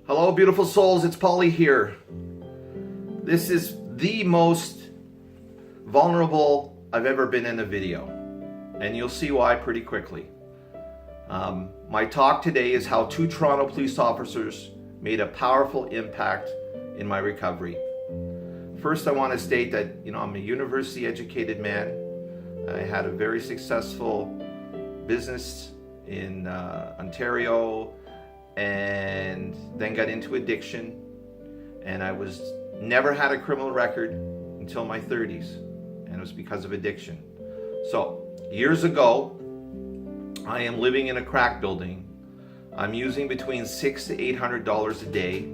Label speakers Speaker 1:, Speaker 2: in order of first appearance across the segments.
Speaker 1: Hello, beautiful souls. It's Paulie here. This is the most vulnerable I've ever been in a video, and you'll see why pretty quickly. My talk today is how 2 Toronto police officers made a powerful impact in my recovery. First, I want to state that, I'm a university educated man. I had a very successful business in Ontario, and then got into addiction, and I never had a criminal record until my 30s, and it was because of addiction. So years ago, I am living in a crack building. I'm using between $600 to $800 a day,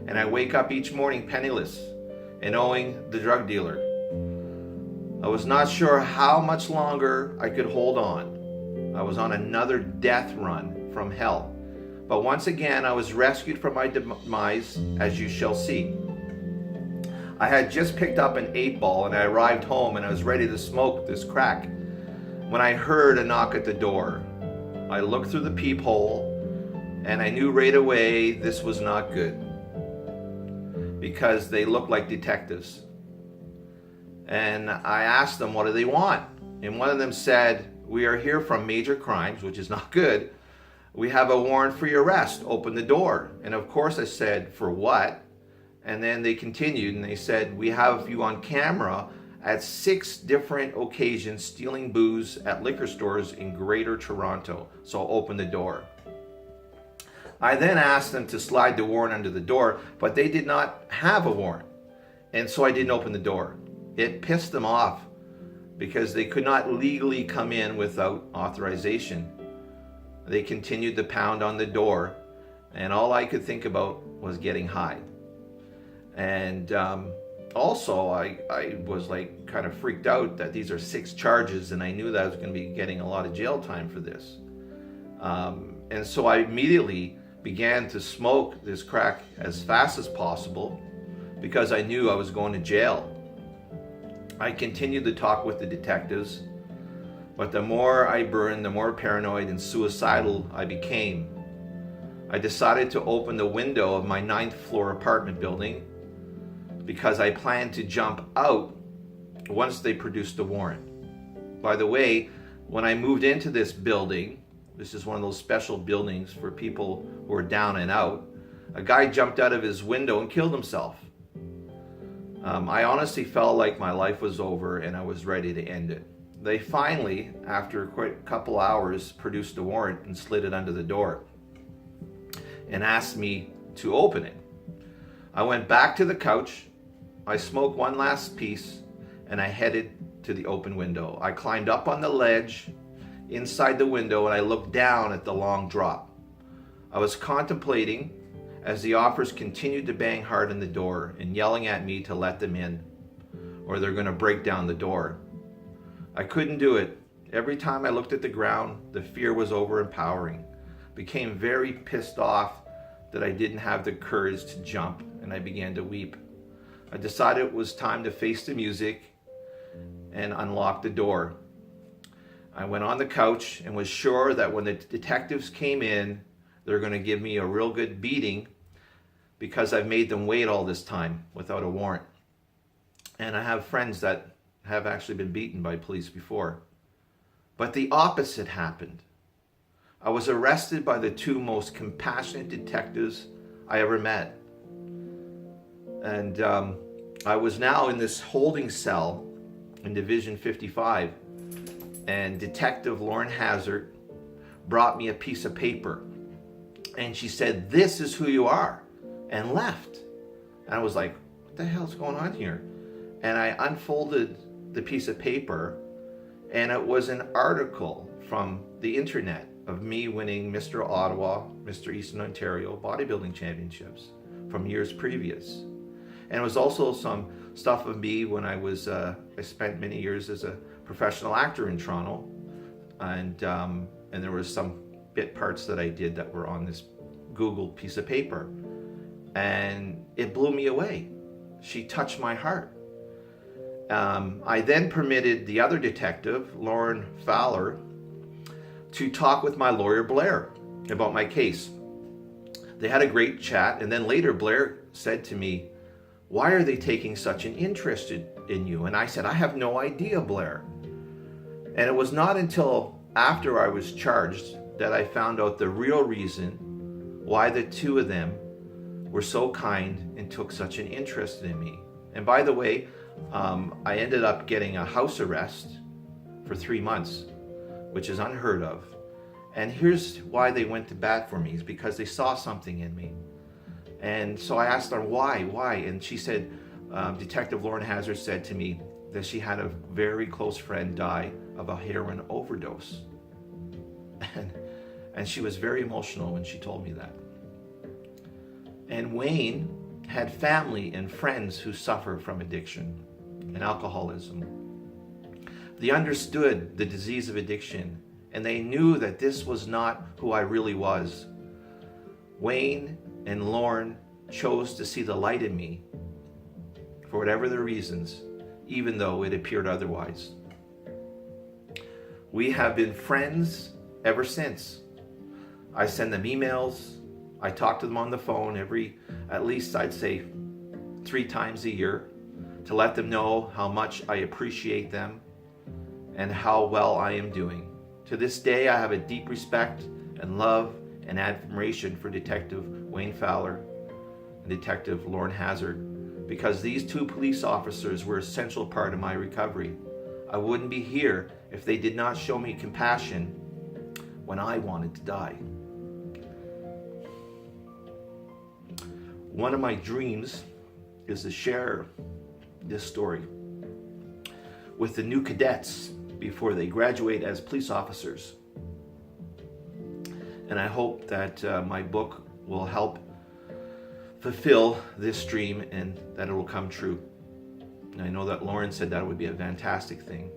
Speaker 1: and I wake up each morning penniless and owing the drug dealer. I was not sure how much longer I could hold on. I was on another death run from hell. But once again, I was rescued from my demise, as you shall see. I had just picked up an 8-ball and I arrived home and I was ready to smoke this crack when I heard a knock at the door. I looked through the peephole and I knew right away this was not good, because they looked like detectives. And I asked them, what do they want? And one of them said, "We are here from major crimes," which is not good. "We have a warrant for your arrest. Open the door." And of course I said, "For what?" And then they continued and they said, "We have you on camera at 6 different occasions stealing booze at liquor stores in Greater Toronto. So open the door." I then asked them to slide the warrant under the door, but they did not have a warrant. And so I didn't open the door. It pissed them off because they could not legally come in without authorization. They continued to pound on the door, and all I could think about was getting high. And also I was like kind of freaked out that these are 6 charges, and I knew that I was going to be getting a lot of jail time for this. And so I immediately began to smoke this crack as fast as possible because I knew I was going to jail. I continued to talk with the detectives, but the more I burned, the more paranoid and suicidal I became. I decided to open the window of my 9th floor apartment building because I planned to jump out once they produced the warrant. By the way, when I moved into this building, this is one of those special buildings for people who are down and out, a guy jumped out of his window and killed himself. I honestly felt like my life was over and I was ready to end it. They finally, after quite a couple hours, produced the warrant and slid it under the door and asked me to open it. I went back to the couch, I smoked one last piece, and I headed to the open window. I climbed up on the ledge inside the window and I looked down at the long drop. I was contemplating as the officers continued to bang hard on the door and yelling at me to let them in or they're going to break down the door. I couldn't do it. Every time I looked at the ground, the fear was overpowering. Became very pissed off that I didn't have the courage to jump, and I began to weep. I decided it was time to face the music and unlock the door. I went on the couch and was sure that when the detectives came in, they're going to give me a real good beating because I've made them wait all this time without a warrant. And I have friends that have actually been beaten by police before. But the opposite happened. I was arrested by the 2 most compassionate detectives I ever met. And I was now in this holding cell in Division 55. And Detective Lauren Hazard brought me a piece of paper. And she said, "This is who you are," and left. And I was like, what the hell's going on here? And I unfolded the piece of paper, and it was an article from the internet of me winning Mr. Ottawa, Mr. Eastern Ontario bodybuilding championships from years previous. And it was also some stuff of me when I spent many years as a professional actor in Toronto, and there was some bit parts that I did that were on this Google piece of paper, and it blew me away. She touched my heart. I then permitted the other detective, Lauren Fowler, to talk with my lawyer Blair about my case. they had a great chat. And then later Blair said to me, "Why are they taking such an interest in you?" And I said, "I have no idea, Blair." And it was not until after I was charged that I found out the real reason why the two of them were so kind and took such an interest in me. And by the way, I ended up getting a house arrest for 3 months, which is unheard of. And here's why they went to bat for me, is because they saw something in me. And so I asked her, why? And she said, Detective Lauren Hazard said to me that she had a very close friend die of a heroin overdose. And she was very emotional when she told me that. And Wayne had family and friends who suffer from addiction and alcoholism. They understood the disease of addiction, and they knew that this was not who I really was. Wayne and Lauren chose to see the light in me for whatever their reasons, even though it appeared otherwise. We have been friends ever since. I send them emails. I talk to them on the phone at least I'd say 3 times a year, to let them know how much I appreciate them and how well I am doing. To this day, I have a deep respect and love and admiration for Detective Wayne Fowler and Detective Lauren Hazard, because these 2 police officers were an essential part of my recovery. I wouldn't be here if they did not show me compassion when I wanted to die. One of my dreams is to share this story with the new cadets before they graduate as police officers. And I hope that my book will help fulfill this dream and that it will come true. And I know that Lauren said that would be a fantastic thing.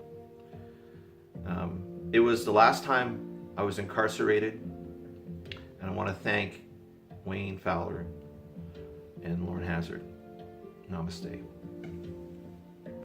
Speaker 1: It was the last time I was incarcerated, and I want to thank Wayne Fowler and Lauren Hazard. Namaste.